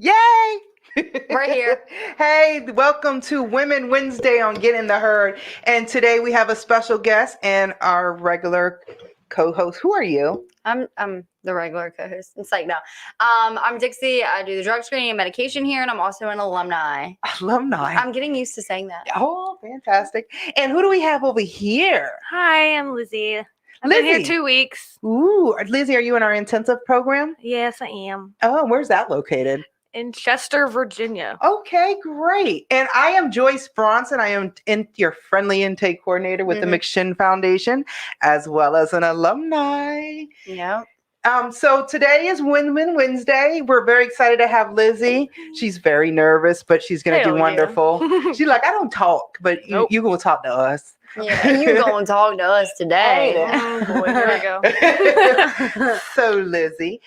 Yay! Right here. Hey, welcome to Women Wednesday on Get in the Herd. And today we have a special guest and our regular co-host. Who are you? I'm the regular co-host. It's like no. I'm Dixie. I do the drug screening and medication here, and I'm also an alumni. Alumni. I'm getting used to saying that. Oh, fantastic. And who do we have over here? Hi, I'm Lizzie. I've been here 2 weeks. Ooh, Lizzie, are you in our intensive program? Yes, I am. Oh, where's that located? In Chester, Virginia. Okay, great. And I am Joyce Bronson. I am your friendly intake coordinator with the McShin Foundation, as well as an alumni. Yeah. So today is Win-Win Wednesday. We're very excited to have Lizzie. She's very nervous, but she's going to do wonderful. She's like, I don't talk, but you will talk to us. Yeah, you're going to talk to us today. Oh, boy, here we go. So, Lizzie,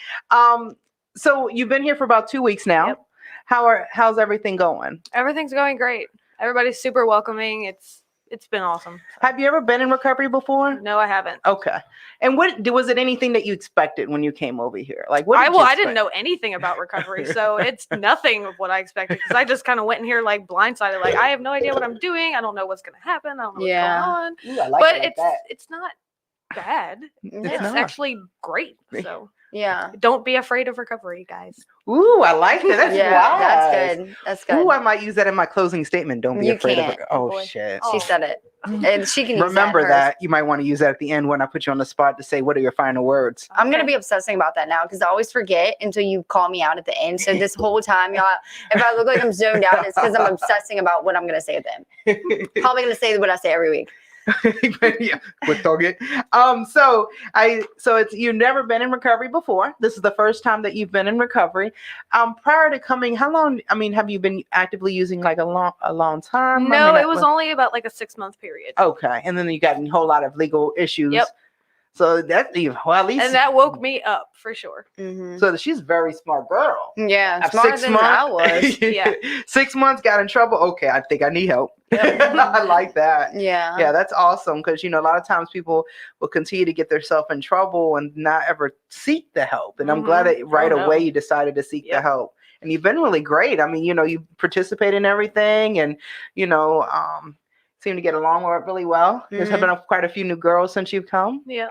so you've been here for about 2 weeks now. Yep. How's everything going? Everything's going great. Everybody's super welcoming. It's been awesome. Have you ever been in recovery before? No, I haven't. Okay. And was it anything that you expected when you came over here? Like what? I didn't know anything about recovery, so it's nothing of what I expected because I just kind of went in here like blindsided. Like I have no idea what I'm doing. I don't know what's gonna happen. I don't know what's going on. Ooh, I like but it it's not bad. It's not. actually great. So yeah, don't be afraid of recovery, guys. Ooh, I like that. That's wise. That's good. That's good. Ooh, I might use that in my closing statement. Don't be afraid of it. Oh, boy. shit. She said it. And she can remember that. You might want to use that at the end when I put you on the spot to say, what are your final words? I'm going to be obsessing about that now because I always forget until you call me out at the end. So this whole time, y'all, if I look like I'm zoned out, it's because I'm obsessing about what I'm going to say at the end. Probably going to say what I say every week. Yeah, with Target. So it's you've never been in recovery before. This is the first time that you've been in recovery. Prior to coming, how long? I mean, have you been actively using like a long time? No, it was only about like a 6-month period. Okay, and then you got a whole lot of legal issues. Yep. So at least and that woke me up for sure. Mm-hmm. So she's a very smart girl. Yeah, smarter than I was. Yeah, 6 months got in trouble. Okay, I think I need help. I like that. Yeah, that's awesome because a lot of times people will continue to get themselves in trouble and not ever seek the help. And I'm glad that right away you decided to seek the help. And you've been really great. I mean, you participate in everything, and seem to get along with it really well. There's been quite a few new girls since you've come. Yeah.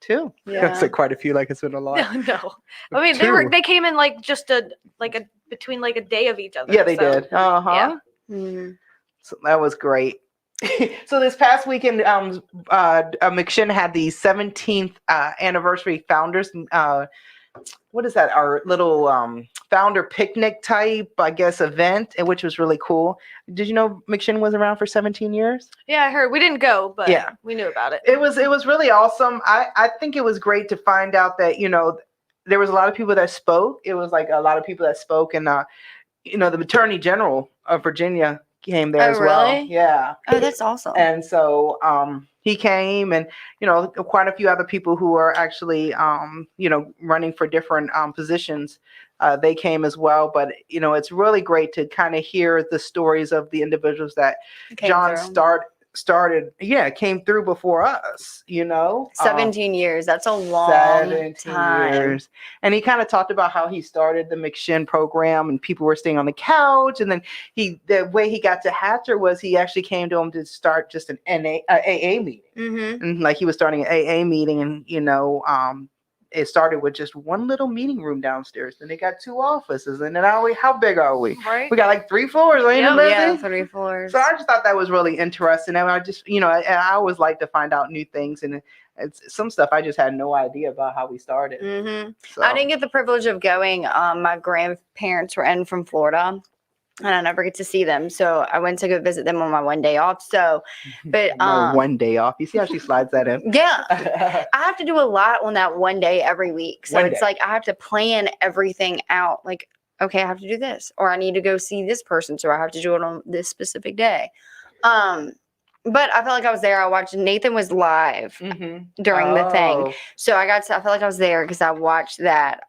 Two. Yeah. I said quite a few, like it's been a lot. No. I mean, they came in like just between like a day of each other. Yeah, they did. Yeah. Mm-hmm. So that was great. So this past weekend, McShin had the 17th anniversary founders. What is that? Our little founder picnic type, I guess, event, which was really cool. Did you know McShin was around for 17 years? Yeah, I heard. We didn't go, but we knew about it. It was really awesome. I think it was great to find out that, there was a lot of people that spoke. It was like a lot of people that spoke, and the Attorney General of Virginia came there as well. Really? Yeah. Oh, that's awesome. And so he came, and quite a few other people who are actually running for different positions. They came as well, but it's really great to kind of hear the stories of the individuals that John came through before us. 17 years. That's a long 17 time. years. And he kind of talked about how he started the McShin program, and people were staying on the couch. And then the way he got to Hatcher was he actually came to him to start just an AA meeting. Mm-hmm. And like he was starting an AA meeting, and it started with just one little meeting room downstairs. Then they got 2 offices, and then how big are we? Right. We got like 3 floors, ain't it, Lizzie? Yeah, 3 floors. So I just thought that was really interesting, and I just, I always like to find out new things, and it's some stuff I just had no idea about how we started. Mm-hmm. So. I didn't get the privilege of going. My grandparents were in from Florida, and I never get to see them. So I went to go visit them on my one day off. So, but one day off. You see how she slides that in? Yeah, I have to do a lot on that one day every week. So it's like I have to plan everything out. Like, okay, I have to do this, or I need to go see this person, so I have to do it on this specific day. But I felt like I was there. I watched Nathan was live during the thing. So I felt like I was there because I watched that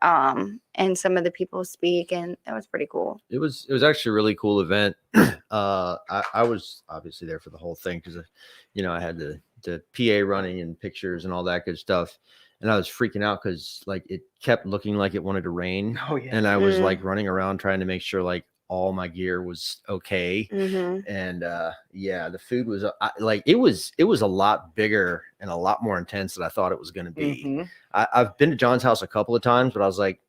and some of the people speak, and that was pretty cool. It was actually a really cool event. I was obviously there for the whole thing because I had the PA running and pictures and all that good stuff. and I was freaking out because like it kept looking like it wanted to rain, Oh yeah. and I was like running around trying to make sure like all my gear was okay. And yeah, the food was like it was a lot bigger and a lot more intense than I thought it was going to be. I've been to John's house a couple of times, but I was like,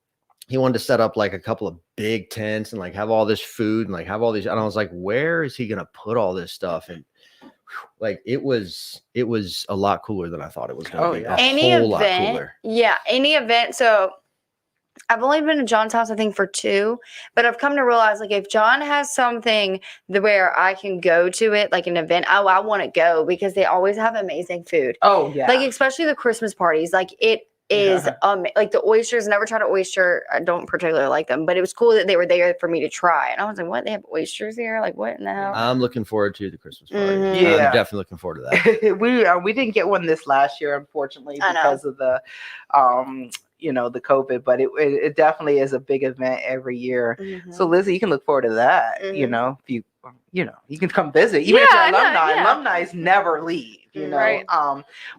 he wanted to set up like a couple of big tents and like have all this food and like have all these, and I was like, where is he going to put all this stuff? And like it was a lot cooler than I thought it was going to be. Any A whole lot event, cooler. yeah, any event. So I've only been to John's house, I think, for 2, but I've come to realize, like, if John has something where I can go to it, like an event, I want to go because they always have amazing food. Oh yeah. Like, especially the Christmas parties. Like, it is, like, the oysters, never tried an oyster. I don't particularly like them, but it was cool that they were there for me to try. And I was like, what? They have oysters here? Like, what in the hell? I'm looking forward to the Christmas party. Yeah. I'm definitely looking forward to that. We didn't get one this last year, unfortunately, because of the the COVID, but it definitely is a big event every year. So Lizzie, you can look forward to that. If you you can come visit. Even if you're alumni, alumni never leave. Right.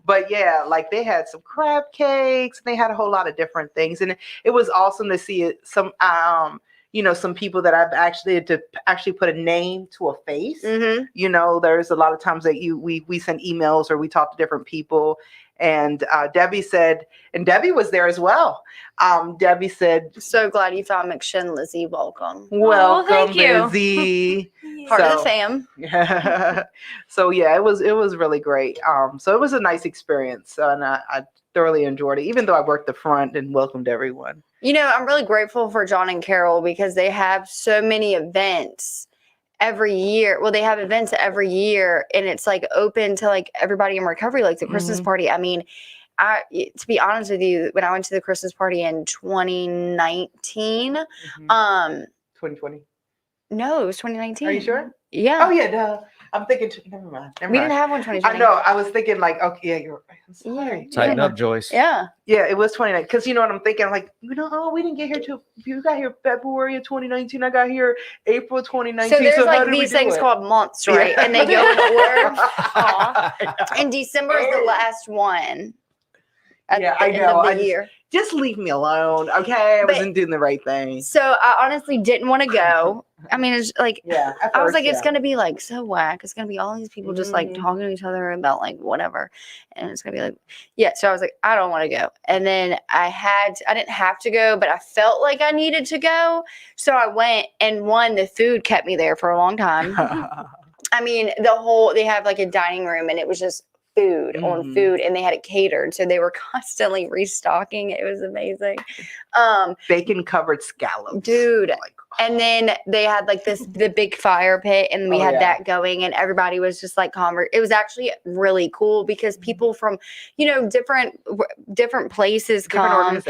But yeah, like they had some crab cakes. They had a whole lot of different things, and it was awesome to see some some people that I've actually put a name to a face. There's a lot of times that we send emails or we talk to different people. And Debbie said, and Debbie was there as well. Debbie said, so glad you found McShin, Lizzie. Welcome. Welcome, thank you. Lizzie. Part of the fam. So yeah, it was really great. So it was a nice experience, and I thoroughly enjoyed it, even though I worked the front and welcomed everyone. I'm really grateful for John and Carol because they have so many events every year. Well, they have events every year, and it's like open to like everybody in recovery, like the Christmas party. I mean, to be honest with you, when I went to the Christmas party in 2019, 2020. No, it was 2019. Are you sure? Yeah. Oh yeah, duh. I'm thinking. Never mind. We didn't have one 2020. I know. I was thinking like, okay, yeah, you're right. I'm sorry. Tighten up, Joyce. Yeah. Yeah, it was 2019. Because you know what I'm thinking? Like, we didn't get here till you got here February of 2019. I got here April 2019. So there's how like did we these do things it? called months, right? And they go in order. I And December is the last one. At Yeah, the I end know. of the year. Just leave me alone, okay? I But- wasn't doing the right thing. So I honestly didn't want to go. I mean, it's like, Yeah. I was like, it's going to be like so whack. It's going to be all these people just like talking to each other about like whatever. And it's going to be like, yeah. So I was like, I don't want to go. And then I didn't have to go, but I felt like I needed to go. So I went, and the food kept me there for a long time. I mean, they have like a dining room, and it was just food on food, and they had it catered. So they were constantly restocking. It was amazing. Bacon covered scallops. Dude. Like, And then they had like the big fire pit, and we had that going, and everybody was just like it was actually really cool because people from, different places come,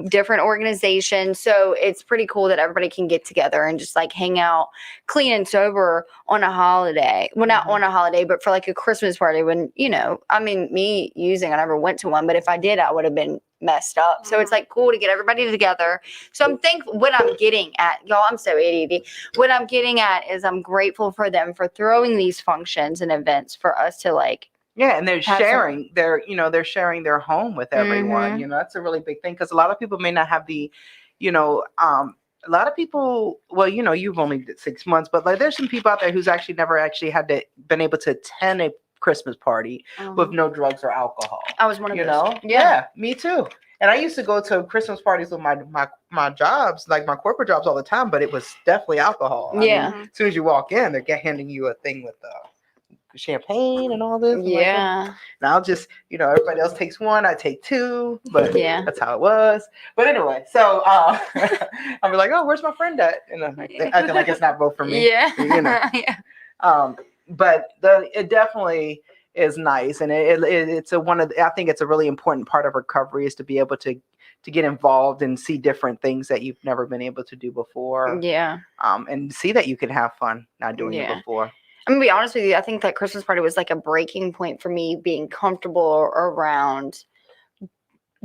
different organizations. So it's pretty cool that everybody can get together and just like hang out clean and sober on a holiday. Well, not on a holiday, but for like a Christmas party when, I never went to one, but if I did, I would have been messed up. So it's like cool to get everybody together. So I'm thankful. What I'm getting at, y'all, I'm so ADD. What I'm getting at is I'm grateful for them for throwing these functions and events for us to like. Yeah, and they're sharing they're sharing their home with everyone. That's a really big thing because a lot of people may not have the, a lot of people. Well, you've only did 6 months, but like there's some people out there who's actually never actually been able to attend a Christmas party with no drugs or alcohol. I was one of those. Yeah, me too. And I used to go to Christmas parties with my jobs, like my corporate jobs, all the time. But it was definitely alcohol. Yeah. As soon as you walk in, they're handing you a thing with champagne and all this. Yeah. And I'll just, everybody else takes one, I take two. But yeah, that's how it was. But anyway, so I'll be like, oh, where's my friend at? And I'm like, acting like it's not both for me. Yeah. Yeah. But it definitely is nice, and it's I think it's a really important part of recovery is to be able to get involved and see different things that you've never been able to do before. Yeah. And see that you can have fun not doing it before. I'm gonna be honest with you. I think that Christmas party was like a breaking point for me being comfortable around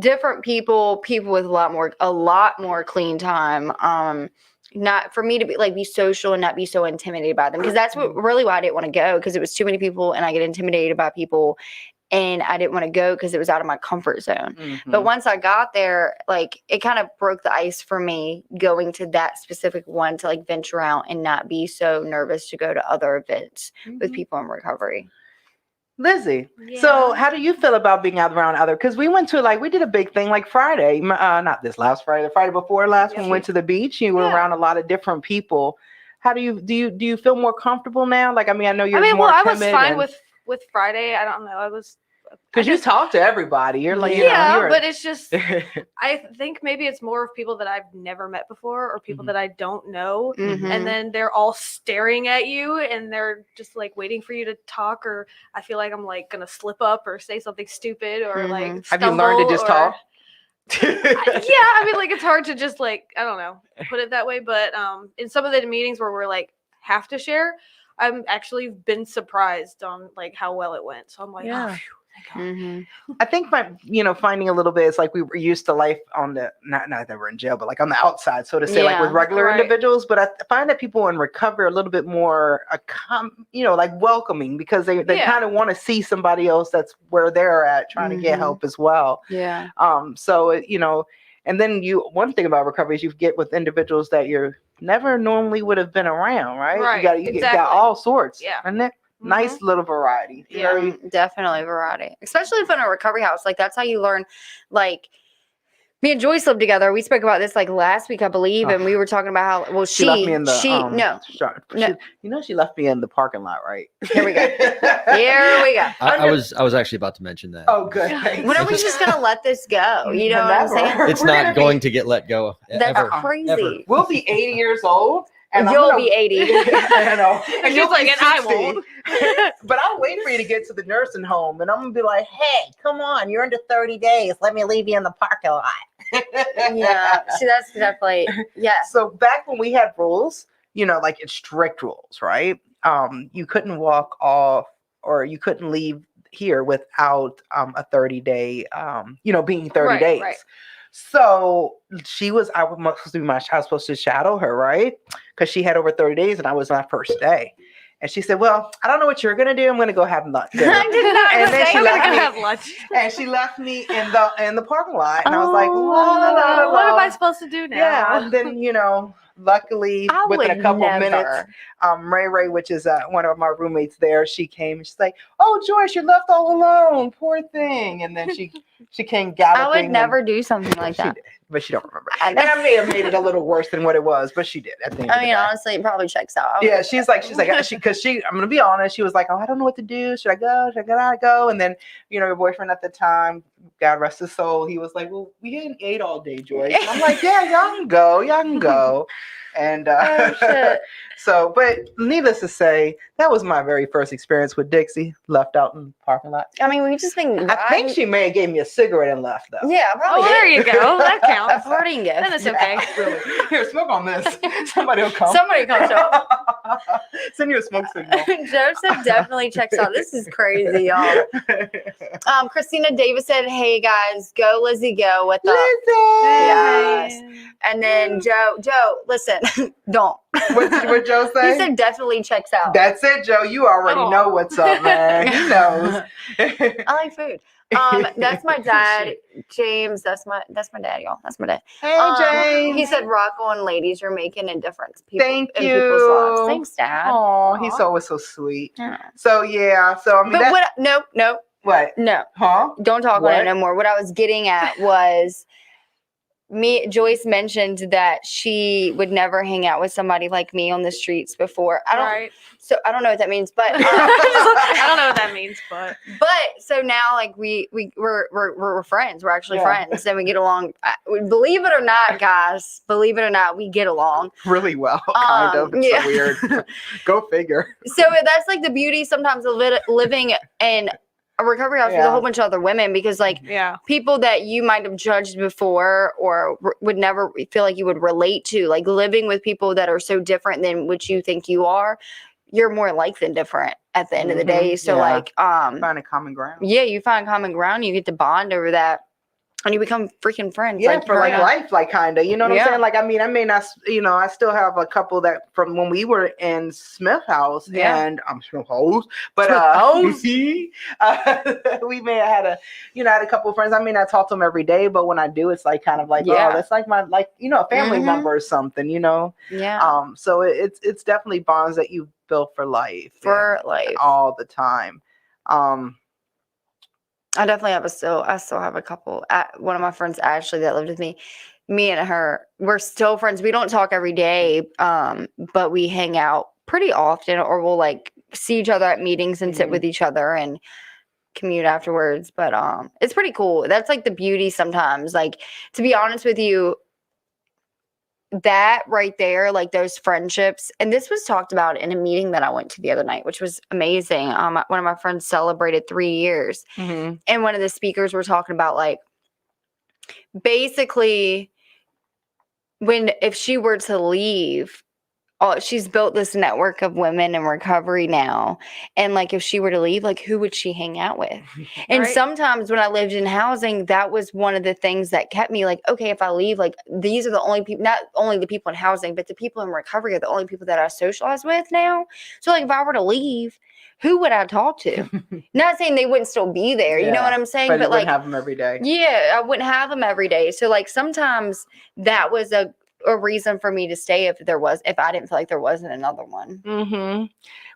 different people with a lot more clean time. Not for me to be social and not be so intimidated by them, because that's why I didn't want to go, because it was too many people and I get intimidated by people, and I didn't want to go because it was out of my comfort zone. Mm-hmm. But once I got there, like it kind of broke the ice for me going to that specific one to like venture out and not be so nervous to go to other events with people in recovery. Lizzie, so how do you feel about being out around other? Because we went to we did a big thing like Friday, not this last Friday, the Friday before last, when we went to the beach. You were around a lot of different people. How do you feel more comfortable now? Like, I mean, I know you're more I timid was fine with Friday. I don't know. I was because you talk to everybody. You're like, but it's just I think maybe it's more of people that I've never met before or people that I don't know, and then they're all staring at you and they're just like waiting for you to talk, or I feel like I'm like gonna slip up or say something stupid or like have you learned to just talk? I mean, like it's hard to just like, I don't know, put it that way, but in some of the meetings where we're like have to share, I'm actually been surprised on like how well it went. So I'm like, oh, phew. I think finding a little bit, it's like we were used to life on the not that we're in jail, but like on the outside, so to say, like with regular individuals. But I find that people in recovery are a little bit more, like welcoming, because they kind of want to see somebody else that's where they're at, trying to get help as well. Yeah. So and then one thing about recovery is you get with individuals that you never normally would have been around, right? Right. You got all sorts. Yeah. Isn't it? Nice little variety. Yeah, definitely variety. Especially if in a recovery house. Like that's how you learn. Like me and Joyce lived together. We spoke about this like last week, I believe, and we were talking about how she left me in the she left me in the parking lot, right? Here we go. Here we go. I was actually about to mention that. Oh, good. When are we just gonna let this go? You know what I'm saying? It's not going to get let go. That's ever, crazy. ever. We'll be 80 years old. And you'll be 80. And you'll like, and I won't. But I'll wait for you to get to the nursing home, and I'm gonna be like, "Hey, come on, you're under 30 days. Let me leave you in the parking lot." Yeah, see, that's definitely So back when we had rules, like it's strict rules, right? You couldn't walk off, or you couldn't leave here without a 30-day, being 30 days. Right. So I was supposed to shadow her, right? Because she had over 30 days and I was my first day. And she said, well, I don't know what you're going to do. I'm going to go have lunch. I did not and then she left me, have lunch. And she left me in the parking lot. And I was like, what am I supposed to do now? Yeah. And then, luckily, within a couple minutes, Ray, which is one of my roommates there, she came and she's like, "Oh, Joyce, you're left all alone. Poor thing." And then she came galloping. I would never do something like that. Did, but she don't remember. And I may have made it a little worse than what it was, but she did. Honestly, it probably checks out. Yeah, she's like, I'm gonna be honest. She was like, "Oh, I don't know what to do. Should I go? Should I not go?" And then, her boyfriend at the time, God rest his soul, he was like, "Well, we didn't eat all day, Joyce." And I'm like, "Yeah, y'all can go." And so, but needless to say, that was my very first experience with Dixie, left out in the parking lot. I mean, we just think. I think she may have gave me a cigarette and left, though. Yeah, probably. Oh, there you go. That counts. A parting gift. Then it's okay. Really. Here, smoke on this. Somebody will come. Somebody comes up. Send you a smoke signal. Joseph definitely checks out. This is crazy, y'all. Christina Davis said, "Hey guys, go Lizzie, go." What the? Lizzie! Yes. And then Joe, listen, don't. What Joe say? He said definitely checks out. That's it, Joe. You already know what's up, man. He knows. I like food. That's my dad, James. That's my dad, y'all. That's my dad. Hey, James. He said, "Rock on, ladies. You're making a difference. Thank you. In people's lives." Thanks, Dad. Oh, he's always so sweet. Yeah. So yeah. So I mean, but what? No. What? No. Huh? Don't talk about it no more. What I was getting at was. Joyce mentioned that she would never hang out with somebody like me on the streets before. So I don't know what that means, but I don't know what that means, but so now like we're friends. We're actually friends, and we get along. Believe it or not, guys. Believe it or not, we get along really well. Kind of. It's so weird. Go figure. So that's like the beauty sometimes of living in a recovery house with a whole bunch of other women, because people that you might have judged before or would never feel like you would relate to, like living with people that are so different than what you think you are, you're more like than different at the end of the day. So find a common ground. Yeah, you find common ground. You get to bond over that. And you become freaking friends. Yeah, like for like life, like kind of, you know what I'm Yeah. saying? Like, I mean, I may not, you know, I still have a couple that from when we were in Smith House Yeah. and Smith House, but House. we may have had a, you know, I had a couple of friends. I may not talk to them every day, but when I do, it's like kind of like, Yeah. oh, that's like my, like, you know, a family member or something, you know? Yeah. So it's definitely bonds that you built for life. For life. All the time. I definitely have I still have a couple. One of my friends, Ashley, that lived with me, me and her, we're still friends. We don't talk every day, but we hang out pretty often, or we'll like see each other at meetings and sit with each other and commute afterwards. But it's pretty cool. That's like the beauty sometimes. Like, to be honest with you, that right there, like those friendships, and this was talked about in a meeting that I went to the other night, which was amazing. One of my friends celebrated 3 years, and one of the speakers were talking about like basically if she were to leave, she's built this network of women in recovery now, and like if she were to leave, like who would she hang out with? And Right. sometimes when I lived in housing, that was one of the things that kept me like, okay, if I leave, like these are the only people, not only the people in housing, but the people in recovery are the only people that I socialize with now. So like if I were to leave, who would I talk to? Not saying they wouldn't still be there, you know what I'm saying? But you like wouldn't have them every day. Yeah, I wouldn't have them every day. So like sometimes that was a reason for me to stay if I didn't feel like there wasn't another one.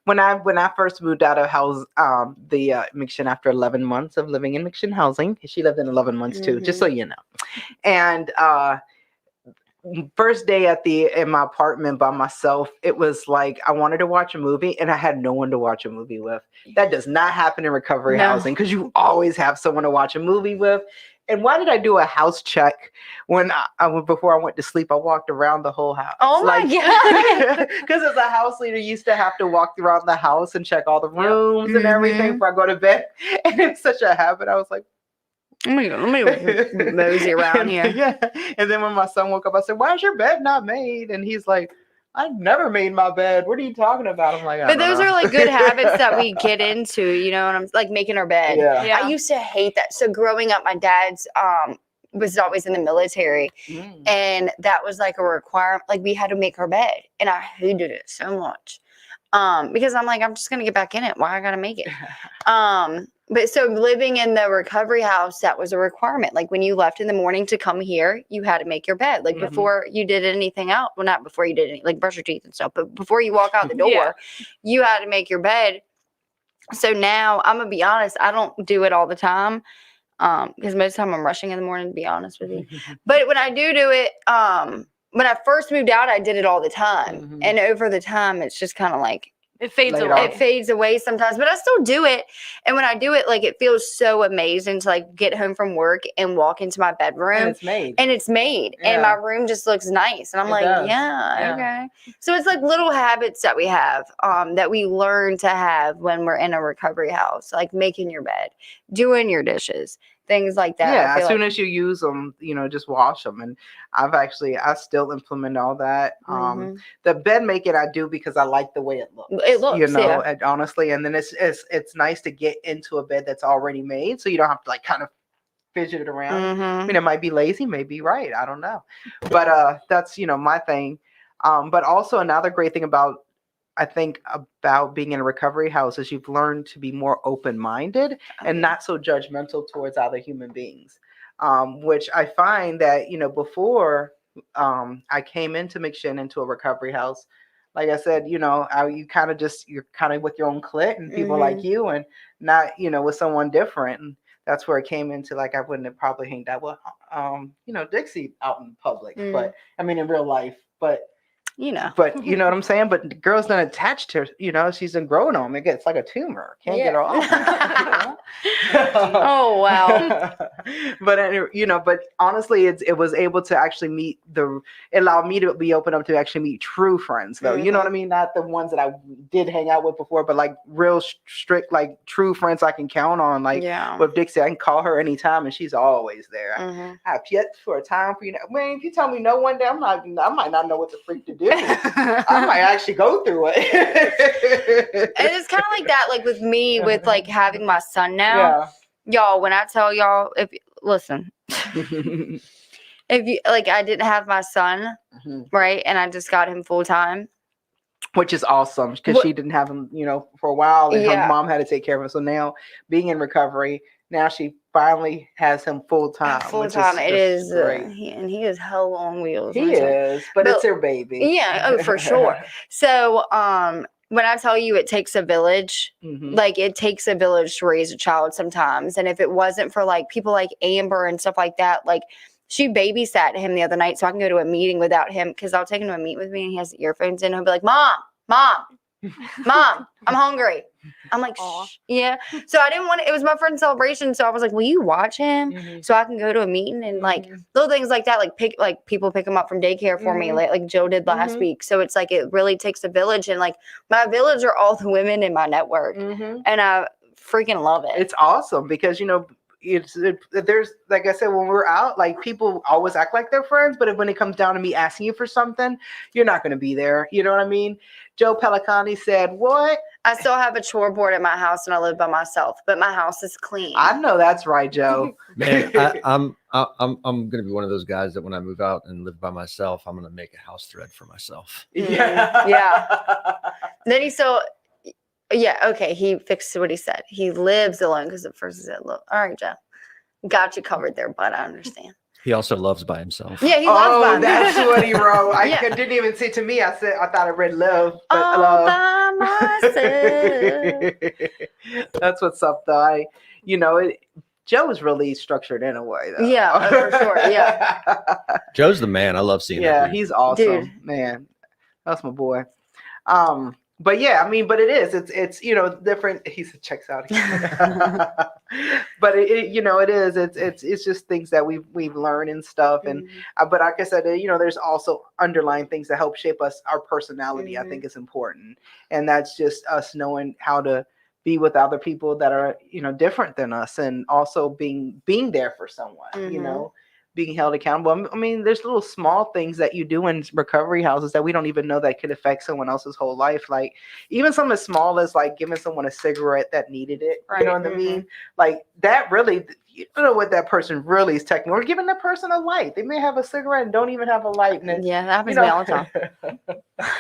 When I first moved out of house, the McShin, after 11 months of living in McShin housing, she lived in 11 months too, just so you know. And first day in my apartment by myself, it was like I wanted to watch a movie and I had no one to watch a movie with. That does not happen in recovery housing, because you always have someone to watch a movie with. And why did I do a house check when before I went to sleep? I walked around the whole house. Oh my God. Because as a house leader, you used to have to walk around the house and check all the rooms and everything before I go to bed. And it's such a habit. I was like, let me mosey around here. Yeah. And then when my son woke up, I said, why is your bed not made? And he's like, I've never made my bed. What are you talking about? I'm like, but those are like good habits that we get into, you know, and I'm like making our bed. Yeah. I used to hate that. So growing up, my dad's was always in the military, and that was like a requirement. Like we had to make our bed, and I hated it so much. Because I'm like, I'm just gonna get back in it. Why I gotta make it? But so living in the recovery house, that was a requirement. Like when you left in the morning to come here, you had to make your bed. Like before you did anything else. Well, not before you did any, like brush your teeth and stuff, but before you walk out the door, you had to make your bed. So now I'm gonna be honest, I don't do it all the time. Because most of the time I'm rushing in the morning, to be honest with you. But when I do it, when I first moved out, I did it all the time. And over the time, it's just kind of like, it fades Later away. on. it fades away sometimes, but I still do it. And when I do it, like it feels so amazing to like get home from work and walk into my bedroom. And it's made. And my room just looks nice. And I'm It like, does. yeah, okay. So it's like little habits that we have, that we learn to have when we're in a recovery house, like making your bed, doing your dishes, things like that. Yeah, as soon as you use them, you know, just wash them. And I still implement all that. The bed making I do because I like the way it looks. It looks, you know, yeah. and honestly, and then it's nice to get into a bed that's already made, so you don't have to like kind of fidget it around. I mean, it might be lazy, maybe right, I don't know, but that's, you know, my thing. But also another great thing about being in a recovery house is you've learned to be more open-minded and not so judgmental towards other human beings, which I find that, you know, before I came into McShin, into a recovery house, like I said, you know, you're kind of with your own clique and people like you, and not, you know, with someone different. And that's where it came into, like, I wouldn't have probably hanged out with, you know, Dixie out in public, but I mean, in real life, but you know what I'm saying? But the girl's not attached to her, you know, she's been growing on it. It's like a tumor. Can't get her off. Oh, wow. But, you know, but honestly, it was able to actually it allowed me to be open up to actually meet true friends, though. You know what I mean? Not the ones that I did hang out with before, but like real strict, like true friends I can count on. Like with Dixie, I can call her anytime and she's always there. I have yet for a time for you. Man, if you tell me no one day, I might not know what the freak to do. I might actually go through it. And it's kind of like that, like with me, with like having my son now, Y'all, when I tell y'all, listen, if you like, I didn't have my son, right, and I just got him full time, which is awesome because she didn't have him, for a while, and her mom had to take care of him. So now, being in recovery, now she finally has him full time. Full time, it is great. He is hell on wheels. He is, but it's her baby. Yeah, for sure. So, when I tell you it takes a village, like it takes a village to raise a child sometimes. And if it wasn't for like people like Amber and stuff like that, like she babysat him the other night so I can go to a meeting without him because I'll take him to a meet with me and he has the earphones in and he'll be like, Mom, I'm hungry. I'm like, shh. Yeah. So I didn't want it was my friend's celebration. So I was like, will you watch him so I can go to a meeting and like little things like that, like people pick him up from daycare for me, like Joe did last week. So it's like it really takes a village, and like my village are all the women in my network, and I freaking love it. It's awesome because there's like I said, when we're out, like people always act like they're friends, but when it comes down to me asking you for something, you're not going to be there. You know what I mean? Joe Pelicani said, "What? I still have a chore board at my house and I live by myself, but my house is clean." I know that's right, Joe. Man, I'm gonna be one of those guys that when I move out and live by myself, I'm gonna make a house thread for myself. Yeah. Then okay, he fixed what he said. He lives alone because at first he said, "Look, all right, Joe, got you covered there, but I understand." He also loves by himself. Yeah, he loves by himself. That's what he wrote. I didn't even say to me. I thought I read love. But all by myself. That's what's up, though. Joe is really structured in a way, though. Yeah, for sure. Yeah. Joe's the man. I love seeing that. Yeah, he's awesome, dude. Man. That's my boy. But yeah, but it is. It's different. He said checks out. But it is. It's just things that we've learned and stuff. And but like I said, there's also underlying things that help shape us. Our personality, I think, is important, and that's just us knowing how to be with other people that are different than us, and also being there for someone. Being held accountable. There's little small things that you do in recovery houses that we don't even know that could affect someone else's whole life. Like even something as small as like giving someone a cigarette that needed it. Right. You know what I mean? Like that really, you don't know what that person really is taking, or giving that person a light. They may have a cigarette and don't even have a light. And that happens to me all the time.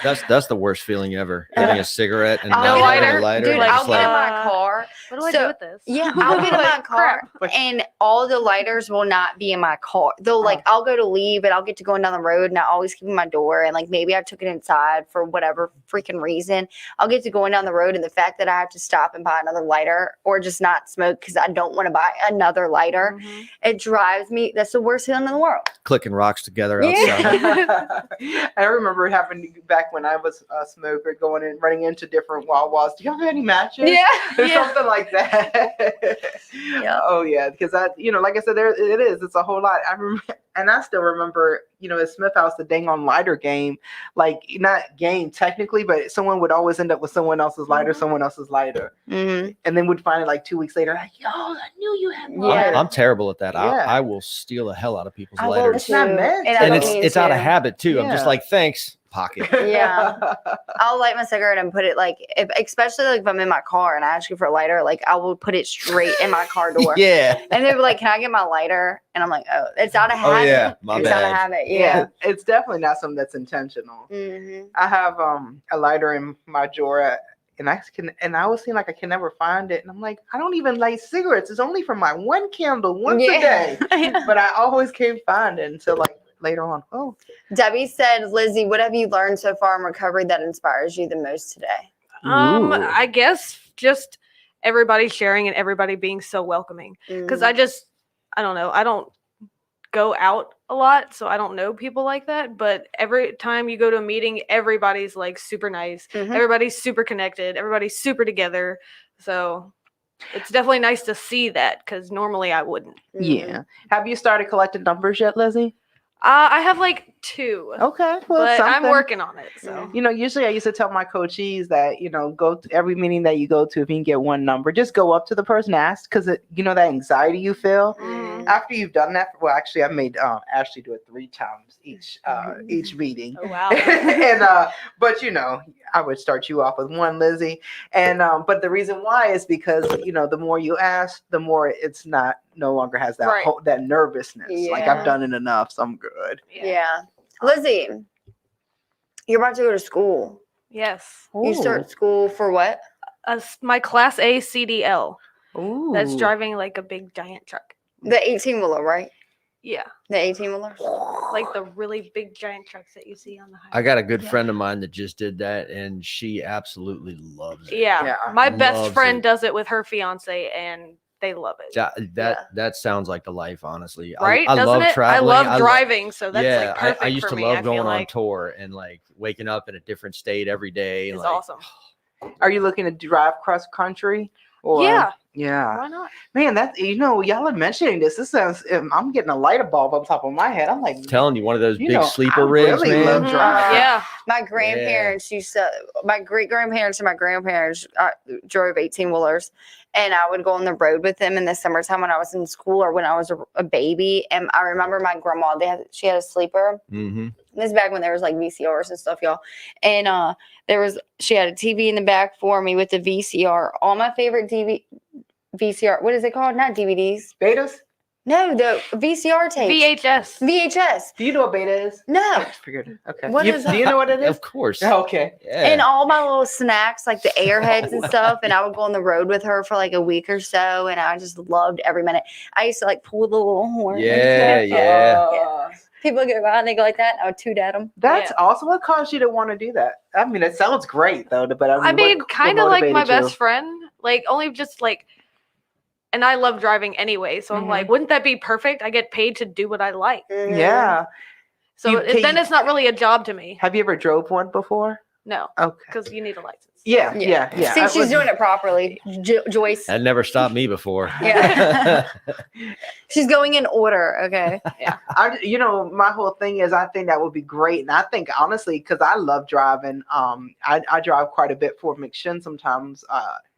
That's the worst feeling ever. Having a cigarette and no lighter. A lighter. Dude, I'll get in my car. What do I do with this? Yeah, I'll get in my car and all the lighters will not be in my car. They'll I'll go to leave and I'll get to going down the road and I always keep my door, and like maybe I took it inside for whatever freaking reason. I'll get to going down the road, and the fact that I have to stop and buy another lighter or just not smoke because I don't want to buy another lighter, it drives me. That's the worst feeling in the world. Clicking rocks together outside. I remember having back when I was a smoker, going and running into different Wawas. Do you have any matches? Or something like that. Oh yeah, because like I said, it is. It's a whole lot. I remember, and I still remember, at Smith House, the dang on lighter game, like not game technically, but someone would always end up with someone else's lighter, and then would find it like 2 weeks later, like, yo, I knew you had lighter. I'm terrible at that. I will steal the hell out of people's lighters. It's not meant, and it's out of habit too. Yeah. I'm just like, thanks. Pocket. Yeah. I'll light my cigarette and put it especially if I'm in my car and I ask you for a lighter, like I will put it straight in my car door. Yeah. And they're like, can I get my lighter? And I'm like, oh, it's out of habit. Oh yeah, my bad. Out of habit. Yeah. It's definitely not something that's intentional. I have a lighter in my drawer, and I always seem like I can never find it. And I'm like, I don't even light cigarettes. It's only for my one candle once a day. But I always can't find it until like later on. Oh, Debbie said, Lizzie, what have you learned so far in recovery that inspires you the most today? I guess just everybody sharing and everybody being so welcoming. Because I don't know. I don't go out a lot, so I don't know people like that. But every time you go to a meeting, everybody's like super nice. Everybody's super connected. Everybody's super together. So it's definitely nice to see that, because normally I wouldn't. Yeah. Have you started collecting numbers yet, Lizzie? I have like 2. Okay, well, But I'm something. working on it. So You know, usually I used to tell my coachees that, go to every meeting that you go to, if you can get one number, just go up to the person, ask, because that anxiety you feel after you've done that. Well, actually, I made Ashley do it 3 times each meeting. oh wow. And but I would start you off with 1, Lizzie, and but the reason why is because the more you ask, the more it's no longer has that Right. that nervousness. Like, Yeah. I've done it enough, so I'm good. Yeah. Lizzie, you're about to go to school. Yes. You start school for what? My Class A CDL. Ooh. That's driving like a big giant truck. The 18-wheeler, right? Yeah. The 18-wheelers? Like the really big giant trucks that you see on the highway. I got a good friend of mine that just did that, and she absolutely loves it. Yeah. My best Loves friend it. does it with her fiance, and they love it. That sounds like the life, honestly. Right? I Doesn't love it? traveling. I love driving, so that's like perfect I used for to me. love I feel going on like tour and like waking up in a different state every day. And it's like, awesome. Are you looking to drive cross country? Or, Yeah. Yeah. Why not? Man, that's y'all are mentioning this. This sounds. I'm getting a light bulb on top of my head. I'm like, telling you, one of those big sleeper I rigs, really man. love driving. Yeah. My grandparents used to, my great-grandparents and my grandparents drove 18-wheelers, and I would go on the road with them in the summertime when I was in school or when I was a baby. And I remember my grandma, she had a sleeper. Mm-hmm. This is back when there was like VCRs and stuff, y'all. And she had a TV in the back for me with the VCR. All my favorite VCR, what is it called? Not DVDs. Betas? No, the VCR tapes. VHS. Do you know what beta is? No. I figured. Okay. What is Do you know what it is? Of course. Oh, okay. Yeah. And all my little snacks, like the Airheads and stuff. And I would go on the road with her for like a week or so. And I just loved every minute. I used to like pull the little horn. Yeah. People go by and they go like that. I would toot at them. That's awesome. What caused you to want to do that? I mean, it sounds great though, but I mean, what kind of like my motivated you? best friend. Like, only just like, and I love driving anyway. So I'm like, wouldn't that be perfect? I get paid to do what I like. Yeah. So then it's not really a job to me. Have you ever drove one before? No, Okay. because you need a license. Yeah. See, she's doing it properly. Joyce. That never stopped me before. Yeah. She's going in order. Okay. Yeah. My whole thing is, I think that would be great, and I think honestly, because I love driving. I drive quite a bit for McShin sometimes.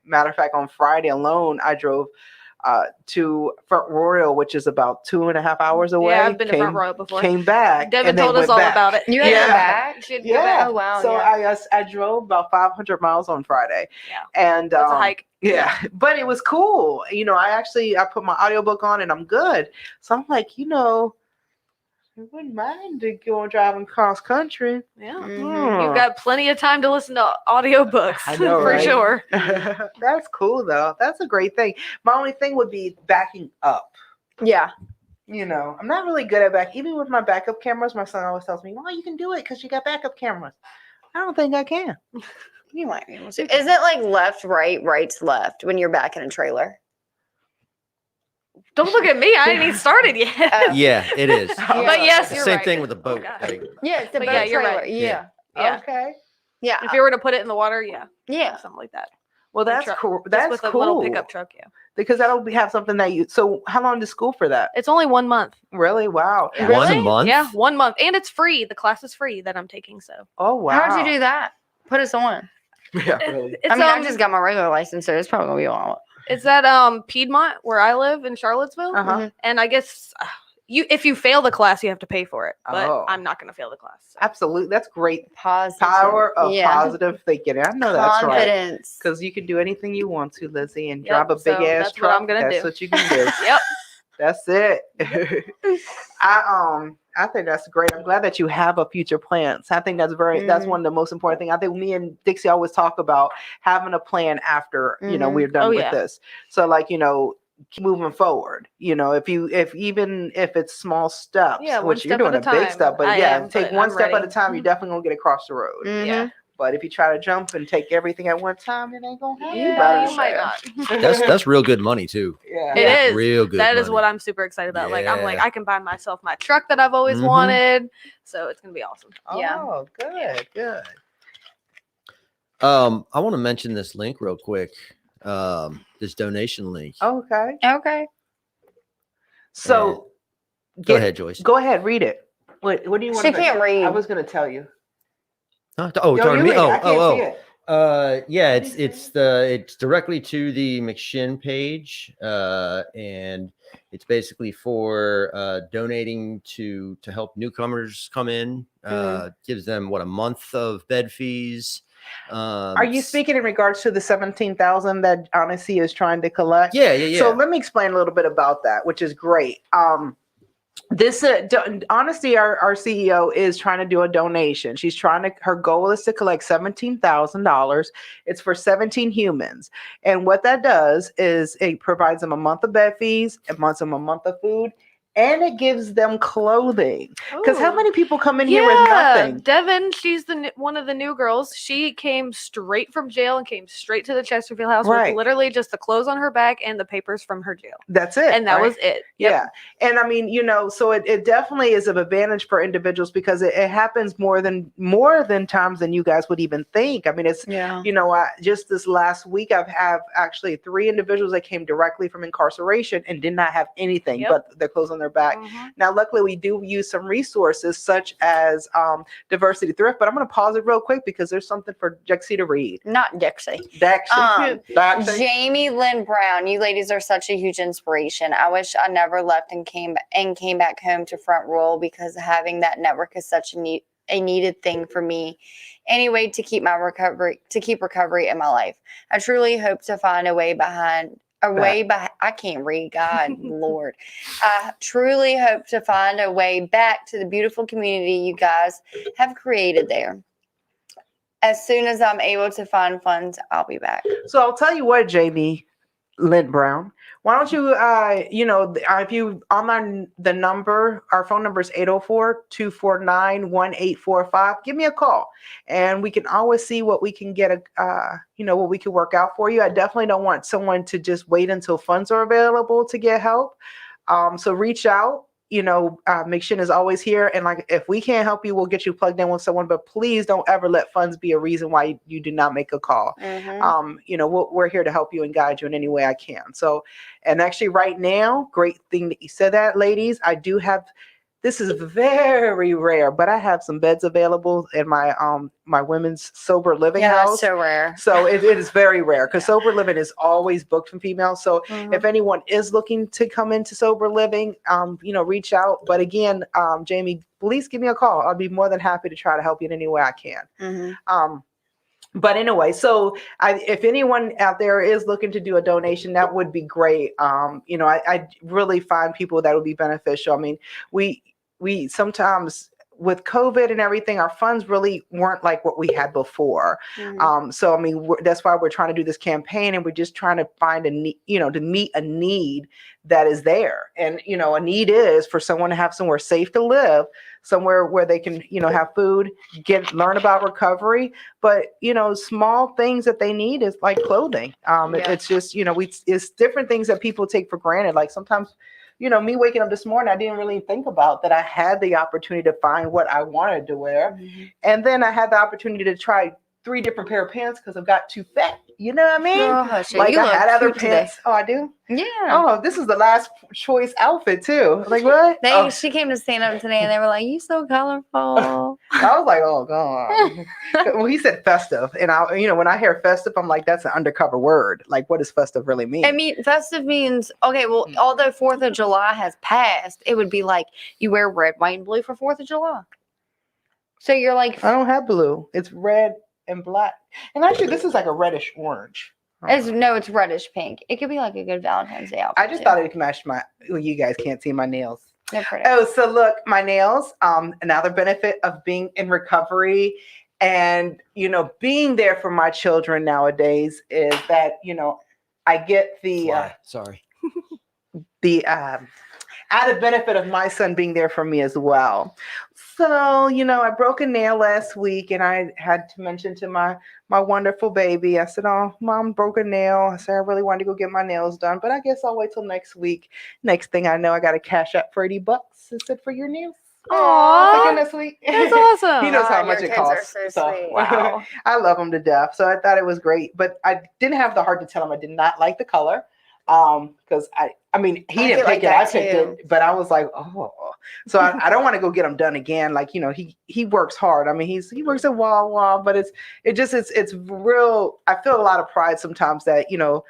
Matter of fact, on Friday alone, I drove to Front Royal, which is about 2.5 hours away. Yeah, I've been to Front Royal before. Came back. Devin and then told us went all back. about it. You had to go back? You should go Yeah. back. Oh, wow. So yeah. I drove about 500 miles on Friday. Yeah. And That's a hike. Yeah, but it was cool. I put my audiobook on and I'm good. So I'm like, I wouldn't mind to go driving cross country. Yeah. Mhm. You've got plenty of time to listen to audiobooks I know, for right? sure. That's cool though. That's a great thing. My only thing would be backing up. Yeah. I'm not really good at back. Even with my backup cameras, my son always tells me, "Well, you can do it because you got backup cameras." I don't think I can. You might be able to. Is it like left, right, right's left when you're back in a trailer? Don't look at me. I ain't even started yet. Yeah, it is. But yes, you're Same right. thing with a boat. God. Like, Yeah, it's the But boat yeah, you're trailer. right. Yeah. Yeah. Okay. Yeah. If you were to put it in the water, yeah. Yeah. Something like that. Well, that's truck. cool. Just That's with a cool. little pickup truck, yeah. Because that'll have something that you. So, how long is school for that? It's only 1 month. Really? Wow. Yeah. Once a Really? month? Yeah, 1 month. And it's free. The class is free that I'm taking, so. Oh wow. How'd you do that? Put us on. Yeah, really. It's, I just got my regular license, so it's probably gonna be a while. It's at Piedmont where I live in Charlottesville. Uh-huh. And I guess if you fail the class, you have to pay for it. But Oh. I'm not gonna fail the class. so. Absolutely. That's great. Positive. Power of Yeah. positive thinking. I know that's right. Confidence. Because you can do anything you want to, Lizzie, and Yep, drive a big so ass that's what truck. I'm gonna That's do. what you can do. Yep. That's it. I think that's great. I'm glad that you have a future plans. I think that's that's one of the most important things. I think me and Dixie always talk about having a plan after we're done Oh, with yeah. this. So keep moving forward. If it's small steps, Yeah, one which you're step doing at a a big time. step, but I am, take but one I'm step at a ready. time. You're definitely gonna get across the road. Yeah. But if you try to jump and take everything at one time, it ain't gonna happen. Yeah, you might not. that's real good money too. Yeah. It is. Real good. That is money. what I'm super excited about. Like, I'm like, Yeah. I can buy myself my truck that I've always Mhm. wanted. So it's going to be awesome. Yeah. Oh, good, good. I want to mention this link real quick. This donation link. Okay. Okay. So Go ahead, Joyce. Go ahead, read it. What do you want? She can't read. I was going to tell you. Oh, Yo, talking to you me. read it. I can't see it. Yeah, it's directly to the McShin page, and it's basically for donating to help newcomers come in. Gives them a month of bed fees. Are you speaking in regards to the 17,000 that Honesty is trying to collect? Yeah. So let me explain a little bit about that, which is great. This Honesty, our CEO, is trying to do a donation. Her goal is to collect $17,000. It's for 17 humans. And what that does is it provides them a month of bed fees, it months them a month of food, and it gives them clothing. Because how many people come in here with nothing? Devin, she's one of the new girls. She came straight from jail and came straight to the Chesterfield house with literally just the clothes on her back and the papers from her jail. That's it. And that was it. Yep. Yeah. And I mean, so it definitely is of advantage for individuals because it happens more than times than you guys would even think. I mean, it's, just this last week, I've actually 3 individuals that came directly from incarceration and did not have anything but their clothes on their back. Now, luckily, we do use some resources such as Diversity Thrift, but I'm going to pause it real quick because there's something for Dixie to read. Not Dixie. Dixie. Jamie Lynn Brown, you ladies are such a huge inspiration. I wish I never left and came back home to Front Royal because having that network is such a needed thing for me. Anyway, to keep recovery in my life. I truly hope to find a way behind. I can't read, God, Lord. I truly hope to find a way back to the beautiful community you guys have created there. As soon as I'm able to find funds, I'll be back. So I'll tell you what, Jamie Lynn Brown, why don't you, if you online the number, our phone number is 804-249-1845. Give me a call and we can always see what we can get, what we can work out for you. I definitely don't want someone to just wait until funds are available to get help. So reach out. McShin is always here. And if we can't help you, we'll get you plugged in with someone, but please don't ever let funds be a reason why you do not make a call. We're here to help you and guide you in any way I can. So, and actually right now, great thing that you said that, ladies, I do have, this is very rare, but I have some beds available in my my women's sober living house. That's so rare. So it is very rare because sober living is always booked from females. So if anyone is looking to come into sober living, reach out. But again, Jamie, please give me a call. I'll be more than happy to try to help you in any way I can. But anyway, so if anyone out there is looking to do a donation, that would be great. I really find people that would be beneficial. I mean, we sometimes with COVID and everything, our funds really weren't like what we had before. So, I mean, that's why we're trying to do this campaign, and we're just trying to find a need, to meet a need that is there. And, a need is for someone to have somewhere safe to live, somewhere where they can, have food, learn about recovery. But, small things that they need is like clothing. It's just, it's different things that people take for granted. Like sometimes, me waking up this morning, I didn't really think about that I had the opportunity to find what I wanted to wear. And then I had the opportunity to try 3 different pair of pants because I've got too fat. You know what I mean? Gosh, like I had other Today. pants. Oh, I do? Yeah. Oh, this is the last choice outfit too. Like what? She came to stand up today and they were like, "You so colorful." I was like, oh God. Well, he said festive. And when I hear festive, I'm like, that's an undercover word. Like, what does festive really mean? I mean, festive means, okay, well, although 4th of July has passed, it would be like you wear red, white, and blue for 4th of July. So you're like, I don't have blue. It's red and black. And actually, this is like a reddish orange. it's reddish pink. It could be like a good Valentine's Day outfit. I just thought it could match you guys can't see my nails. They're pretty. Oh, so look, my nails, another benefit of being in recovery and, being there for my children nowadays is that, I get the added benefit of my son being there for me as well. So, I broke a nail last week and I had to mention to my wonderful baby, I said, "Oh, Mom broke a nail." I said, "I really wanted to go get my nails done, but I guess I'll wait till next week." Next thing I know, I got a cash app for $80. It said, "For your nails." Aww, isn't that sweet? That's awesome. He knows how Your much it kids costs. are so sweet. Wow. I love him to death. So I thought it was great, but I didn't have the heart to tell him I did not like the color. Because I mean, he I didn't feel like pick it. I that picked too. it, but I was like, oh. So I don't want to go get him done again. Like, he works hard. I mean, he works at Wawa, but it's real. I feel a lot of pride sometimes that, Your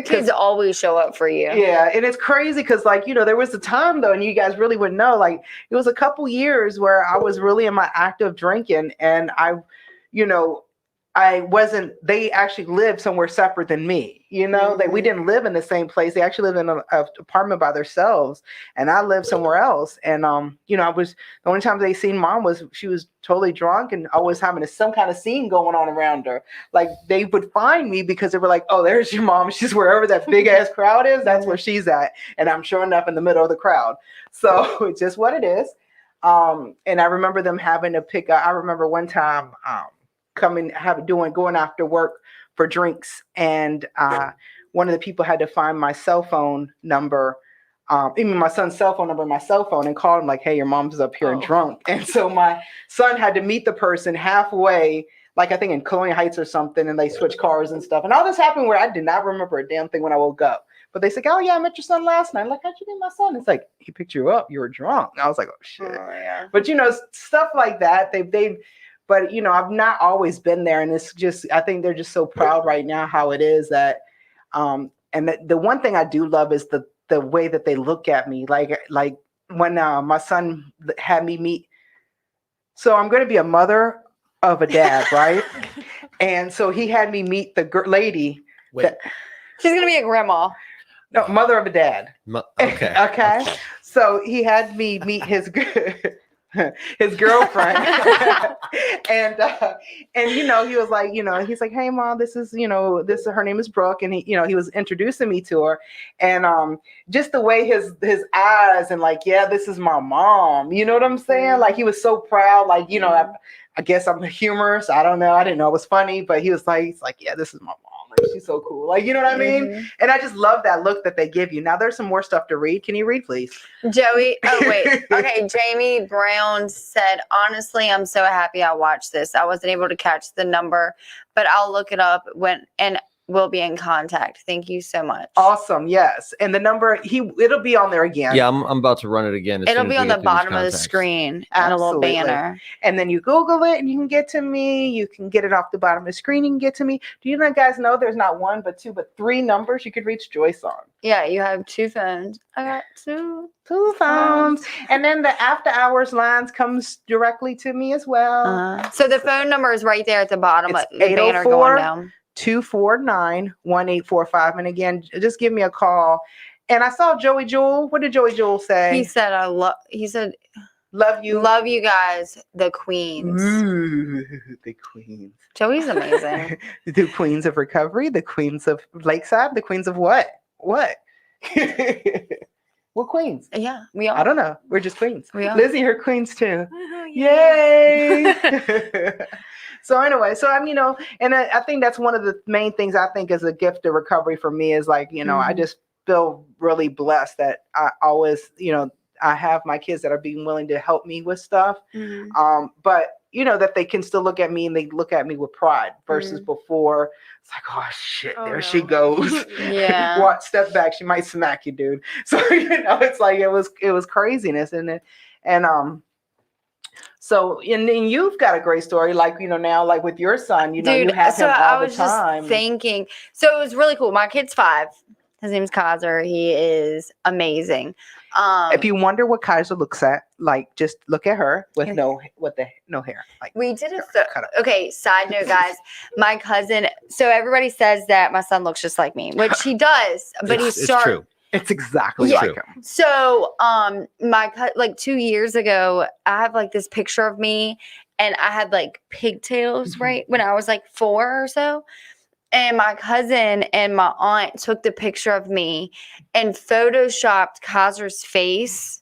kids always show up for you. yeah, and it's crazy because, like, there was a time though, and you guys really wouldn't know. Like, it was a couple years where I was really in my active drinking, and you know, I wasn't. They actually lived somewhere separate than me. That we didn't live in the same place. They actually lived in an apartment by themselves, and I lived somewhere else. And I was the only time they seen mom was she was totally drunk and always having some kind of scene going on around her. Like, they would find me because they were like, "Oh, there's your mom. She's wherever that big ass crowd is. That's where she's at." And I'm sure enough in the middle of the crowd. So it's just what it is. And I remember them having to pick up. I remember one time going after work for drinks, and one of the people had to find my cell phone number, even my son's cell phone number in my cell phone, and call him like, "Hey, your mom's up here and drunk." And so my son had to meet the person halfway, like I think in Colonial Heights or something, and they switched cars and stuff. And all this happened where I did not remember a damn thing when I woke up. But they said, "Oh yeah, I met your son last night." I'm like, "How'd you meet my son?" It's like, "He picked you up. You were drunk." And I was like, "Oh shit." Oh, yeah. But stuff like that, but I've not always been there, and it's just, I think they're just so proud right now how it is that, and the one thing I do love is the way that they look at me, like when my son had me meet. So I'm going to be a mother of a dad, right? And so he had me meet the lady. She's gonna be a grandma. No, mother of a dad. Okay. Okay. So he had me meet his girlfriend. and he was like, he's like, "Hey mom, this is her name is Brooke." And he was introducing me to her, and just the way his eyes, and like, "Yeah, this is my mom." You know what I'm saying? Like, he was so proud. Like, I guess I'm humorous. I don't know. I didn't know it was funny, but he's like, "Yeah, this is my mom. Like, she's so cool." Like, you know what I mean? And I just love that look that they give you. Now there's some more stuff to read. Can you read, please? Joey. Oh, wait. Okay. Jamie Brown said, "Honestly, I'm so happy I watched this. I wasn't able to catch the number, but I'll look it up and we'll be in contact. Thank you so much." Awesome. Yes. And the number, it'll be on there again. Yeah, I'm about to run it again. It'll be on the bottom of the screen and a little banner. And then you Google it and you can get to me. You can get it off the bottom of the screen. You can get to me. Do you guys know there's not one, but two, but three numbers you could reach Joyce on? Yeah, you have two phones. I got two phones. And then the after hours lines comes directly to me as well. So the phone number is right there at the bottom of the banner 804 going down. 249-1845. And again, just give me a call. And I saw Joey Jewel. What did Joey Jewel say? He said, "Love you. Love you guys, the queens." Ooh, the queens. Joey's amazing. The queens of recovery, the queens of Lakeside, the queens of what? What? We're queens. Yeah, we are. I don't know. We're just queens. We are. Lizzie, her queens too. Yay. Yay. So anyway, and I think that's one of the main things I think is a gift of recovery for me is like, I just feel really blessed that I always, I have my kids that are being willing to help me with stuff. But that they can still look at me and they look at me with pride versus before it's like, "Oh shit, she goes." Yeah. What, step back, she might smack you, dude. So, it's like, it was craziness. And so, and then you've got a great story, like, now, like with your son, Dude, you have him all the time. Just thinking, so it was really cool. My kid's 5. His name's Kaiser. He is amazing. If you wonder what Kaiser looks at, like, just look at her with no hair. Like, we did okay. Side note, guys, my cousin. So everybody says that my son looks just like me, which he does, but it's true. It's exactly like him. So, like 2 years ago, I have like this picture of me, and I had like pigtails, right, when I was like 4 or so. And my cousin and my aunt took the picture of me and photoshopped Kaiser's face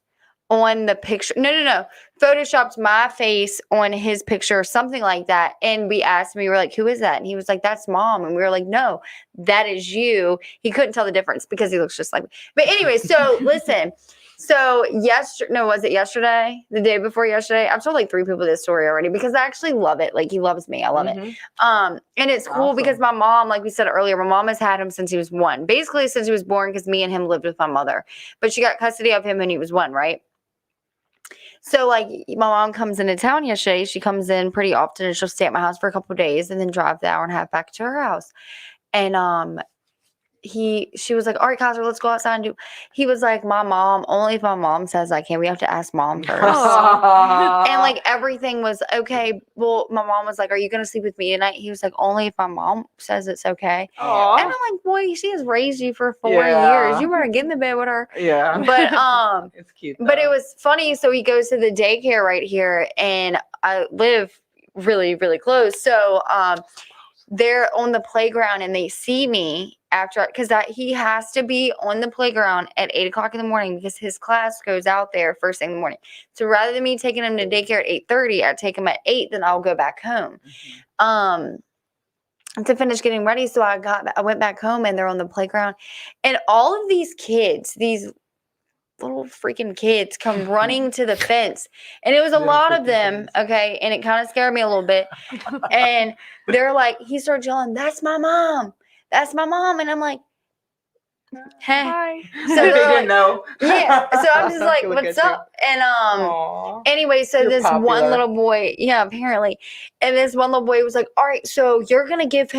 on the picture. No. Photoshopped my face on his picture or something like that. And we asked him, we were like, "Who is that?" And he was like, "That's mom." And we were like, "No, that is you." He couldn't tell the difference because he looks just like me. But anyway, so listen, So was it yesterday? The day before yesterday? I've told like 3 people this story already because I actually love it. Like he loves me. I love it. And it's cool because my mom, like we said earlier, my mom has had him since he was 1. Basically since he was born because me and him lived with my mother. But she got custody of him when he was 1, right? So like my mom comes into town yesterday. She comes in pretty often and she'll stay at my house for a couple of days and then drive the hour and a half back to her house. And she was like, all right, Kaiser, let's go outside and do. He was like, my mom, only if my mom says I can. We have to ask mom first. And like everything was okay. Well, my mom was like, are you going to sleep with me tonight? He was like, only if my mom says it's okay. Aww. And I'm like, boy, she has raised you for 4 Yeah. years. You better get in the bed with her. Yeah. But it's cute. but it though. was funny. So he goes to the daycare right here, and I live really, really close. So they're on the playground and they see me after, because he has to be on the playground at 8 o'clock in the morning because his class goes out there first thing in the morning. So rather than me taking him to daycare at 8:30, I take him at 8, then I'll go back home. To finish getting ready. So I went back home and they're on the playground, and all of these kids, these little freaking kids come running to the fence, and it was a Little lot of freaking them. kids. Okay. And it kind of scared me a little bit. And they're like, he started yelling, that's my mom. That's my mom. And I'm like, hey. Hi. So they they're didn't like, know. yeah. So I'm just like, Look what's at you. up? And Aw. anyway, so You're this one popular. little boy, yeah, apparently. And this one little boy was like, all right, so you're going to give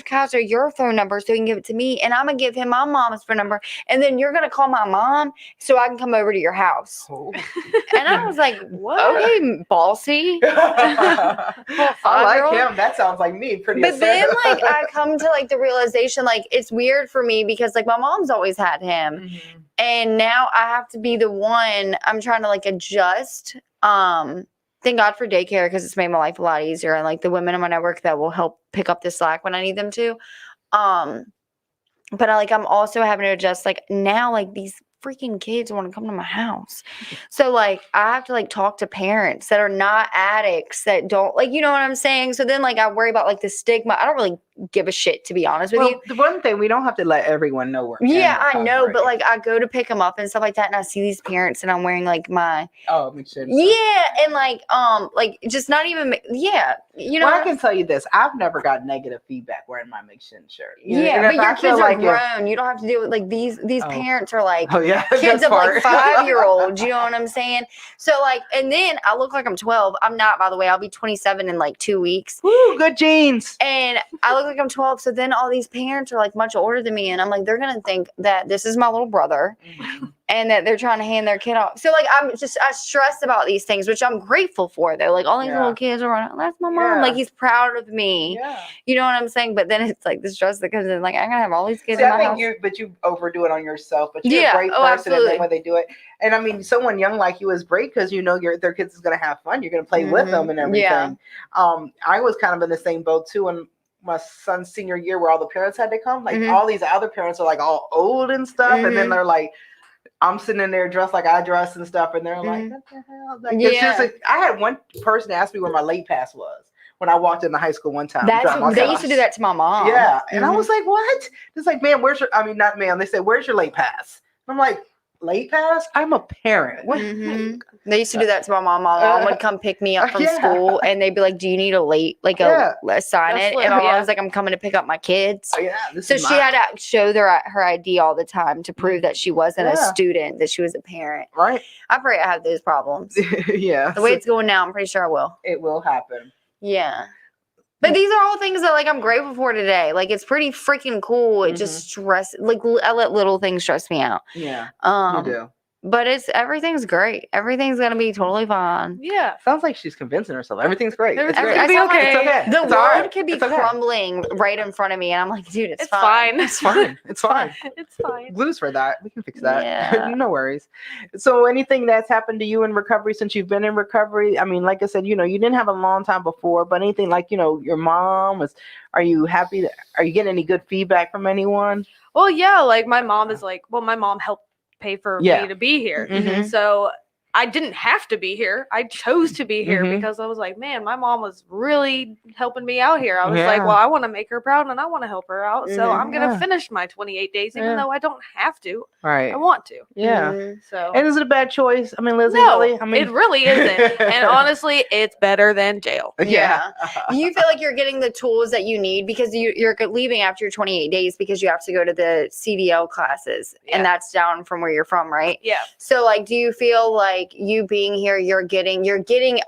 Kaiser your phone number so he can give it to me. And I'm going to give him my mom's phone number. And then you're going to call my mom so I can come over to your house. Oh. And I was like, What? okay, bossy. I like 5-year-old. him. That sounds like me. Pretty But then assertive. like I come to like the realization, like it's weird for me because like my mom's always had him. Mhm. And now I have to be the one. I'm trying to like adjust. Thank God for daycare because it's made my life a lot easier. And like the women in my network that will help pick up the slack when I need them to. But I'm also having to adjust. Like now, like these freaking kids want to come to my house. So like I have to like talk to parents that are not addicts that don't like, you know what I'm saying? So then like I worry about like the stigma. I don't really give a shit, to be honest with you. The one thing, we don't have to let everyone know we're Yeah, I animal know, cosplay. but like I go to pick them up and stuff like that, and I see these parents, and I'm wearing like my make sure. yeah, and like just not even yeah, you know. Well, I can tell you this: I've never got negative feedback wearing my McShin shirt. Yeah, And but if I your feel kids are like grown. You don't have to deal with like these Oh. parents are like Oh yeah, kids that's of like hard. 5-year-olds. You know what I'm saying? So like, and then I look like I'm 12. I'm not, by the way. I'll be 27 in like 2 weeks. Woo, good genes. And I look like I'm 12. So then all these parents are like much older than me. And I'm like, they're going to think that this is my little brother and that they're trying to hand their kid off. So like, I stress about these things, which I'm grateful for though. Like all these Yeah. little kids are running, that's my mom. Yeah. Like he's proud of me. Yeah. You know what I'm saying? But then it's like the stress that comes in. Like I'm going to have all these kids See, in I my think house. you overdo it on yourself, but you're Yeah. a great Oh, person, and absolutely. then when they do it, and I mean, someone young like you is great because you know their kids is gonna have fun. You're gonna play with them and everything. Yeah. I was kind of in the same boat too, when my son's senior year, where all the parents had to come. Like Mhm. all these other parents are like all old and stuff, and then Mhm. they're like, I'm sitting in there dressed like I dress and stuff, and they're like, Mhm. what the hell? Like, it's just Yeah. I had one person ask me where my late pass was when I walked into high school one time. dropped my They son used to off. do that to my mom. Yeah. And I Mhm. was like, what? It's like, man, not man. They said, where's your late pass? I'm like, late pass? I'm a parent. What? Mhm. They used to do that to my mom. My mom would come pick me up from Yeah. school, and they'd be like, "Do you need a late, like a sign That's it?" lit, And my mom yeah. was like, "I'm coming to pick up my kids." Oh, yeah. This So is she mine. had to show her ID all the time to prove that she wasn't a Yeah. student, that she was a parent. Right? I pray I have those problems. Yeah. The way it's going now, I'm pretty sure I will. it will happen. Yeah. But these are all things that like I'm grateful for today. Like it's pretty freaking cool. It just I let little things stress me out. Yeah. You do. But everything's great. Everything's gonna be totally fine. Yeah. Sounds like she's convincing herself. Everything's great. It's Everything's great. gonna be sound like okay. It's okay. The It's all world right. could be It's okay. crumbling right in front of me, and I'm like, dude, it's It's fine. fine. It's fine. It's fine. It's fine. Blues for that. We can fix that. Yeah. No worries. So anything that's happened to you in recovery since you've been in recovery? I mean, like I said, you didn't have a long time before, but anything like, your mom are you happy? Are you getting any good feedback from anyone? Well, yeah, like my mom is like, well, my mom helped pay for Yeah. me to be here. Mhm. So I didn't have to be here. I chose to be here because I was like, man, my mom was really helping me out here. I was like, well, I want to make her proud and I want to help her out. So I'm going to finish my 28 days, even though I don't have to. Right. I want to. Yeah. So. And is it a bad choice? I mean, Lizzie, No, really? I mean, it really isn't. And honestly, it's better than jail. Yeah. You feel like you're getting the tools that you need because you're leaving after your 28 days because you have to go to the CDL classes and that's down from where you're from, right? Yeah. So like, do you feel like you being here, you're getting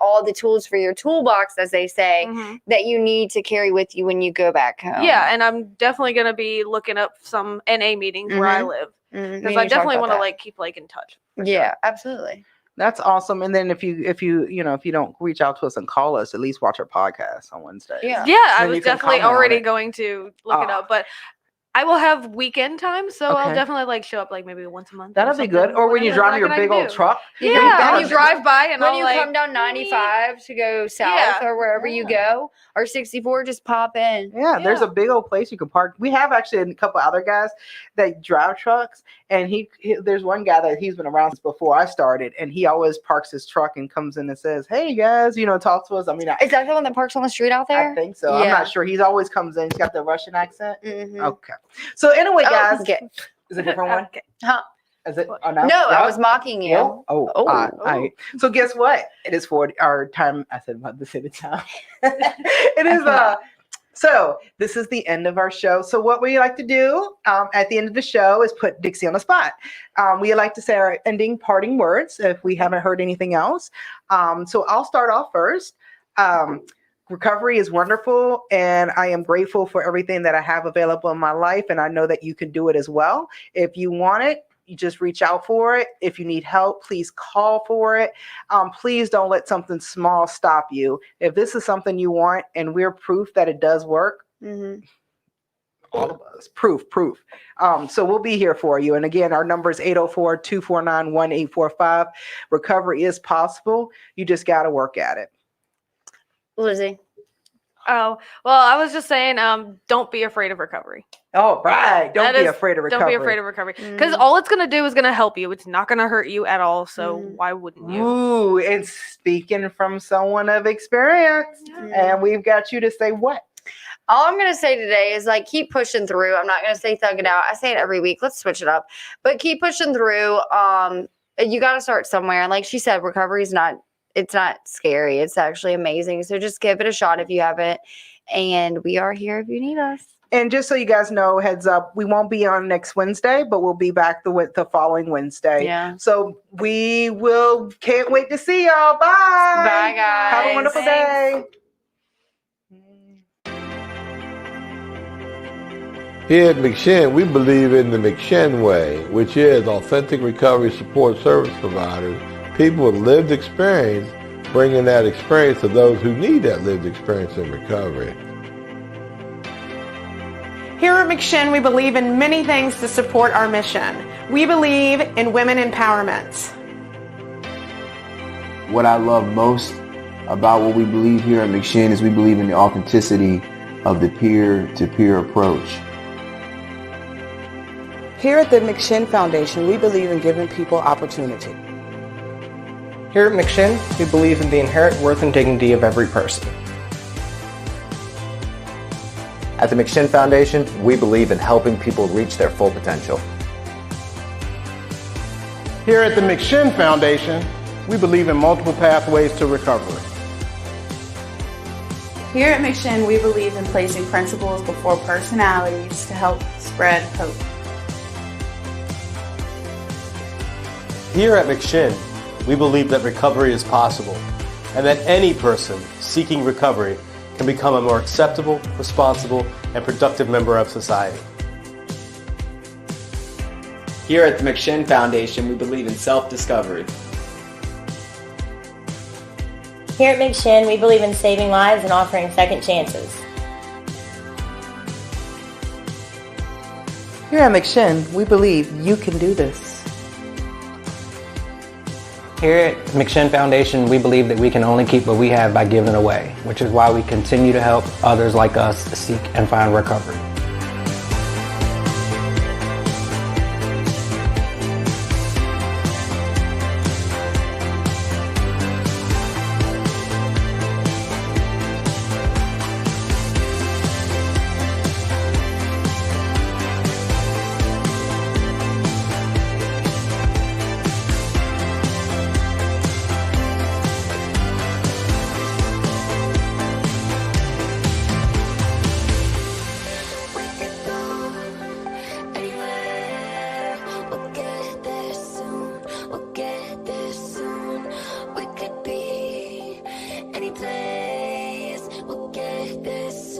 all the tools for your toolbox, as they say, that you need to carry with you when you go back home? Yeah. And I'm definitely going to be looking up some NA meetings where I live because I definitely want to like keep like in touch. Yeah, absolutely. That's awesome. And then if you don't reach out to us and call us, at least watch our podcast on Wednesdays. Yeah. I was definitely already going to look it up, but I will have weekend time, so I'll definitely like show up like maybe once a month. That'll be good. Or when you drive your big old truck. Yeah, when you drive by and when I'll you like, come down 95 to go south or wherever you go, or 64, just pop in. Yeah, there's a big old place you can park. We have actually a couple other guys that drive trucks, and there's one guy that he's been around since before I started, and he always parks his truck and comes in and says, "Hey guys, talk to us." I mean, is that the one that parks on the street out there? I think so. I'm not sure. He's always comes in. He's got the Russian accent. Okay. So anyway, guys, is it a different one? Huh? Is it? Oh, no, I was mocking you. All right. So guess what? It is for our time. I said about to say the time. It is. So this is the end of our show. So what we like to do at the end of the show is put Dixie on the spot. We like to say our ending parting words if we haven't heard anything else. So I'll start off first. Recovery is wonderful, and I am grateful for everything that I have available in my life, and I know that you can do it as well. If you want it, you just reach out for it. If you need help, please call for it. Please don't let something small stop you. If this is something you want, and we're proof that it does work, all of us, proof. So we'll be here for you. And again, our number is 804-249-1845. Recovery is possible. You just got to work at it. Lizzie. Oh, well, I was just saying, don't be afraid of recovery. Oh, right. Don't be afraid of recovery. Don't be afraid of recovery. Because all it's going to do is going to help you. It's not going to hurt you at all. So why wouldn't you? Ooh, and speaking from someone of experience, and we've got you to say what? All I'm going to say today is like, keep pushing through. I'm not going to say thug it out. I say it every week. Let's switch it up. But keep pushing through. You got to start somewhere. Like she said, recovery is it's not scary. It's actually amazing. So just give it a shot if you haven't. And we are here if you need us. And just so you guys know, heads up, we won't be on next Wednesday, but we'll be back the following Wednesday. Yeah. So can't wait to see y'all. Bye. Bye, guys. Have a wonderful day. Here at McShin, we believe in the McShin way, which is authentic recovery support service providers, people with lived experience, bringing that experience to those who need that lived experience in recovery. Here at McShin, we believe in many things to support our mission. We believe in women empowerment. What I love most about what we believe here at McShin is we believe in the authenticity of the peer-to-peer approach. Here at the McShin Foundation, we believe in giving people opportunity. Here at McShin, we believe in the inherent worth and dignity of every person. At the McShin Foundation, we believe in helping people reach their full potential. Here at the McShin Foundation, we believe in multiple pathways to recovery. Here at McShin, we believe in placing principles before personalities to help spread hope. Here at McShin, we believe that recovery is possible and that any person seeking recovery can become a more acceptable, responsible, and productive member of society. Here at the McShin Foundation, we believe in self-discovery. Here at McShin, we believe in saving lives and offering second chances. Here at McShin, we believe you can do this. Here at McShin Foundation, we believe that we can only keep what we have by giving away, which is why we continue to help others like us seek and find recovery. we'll get this.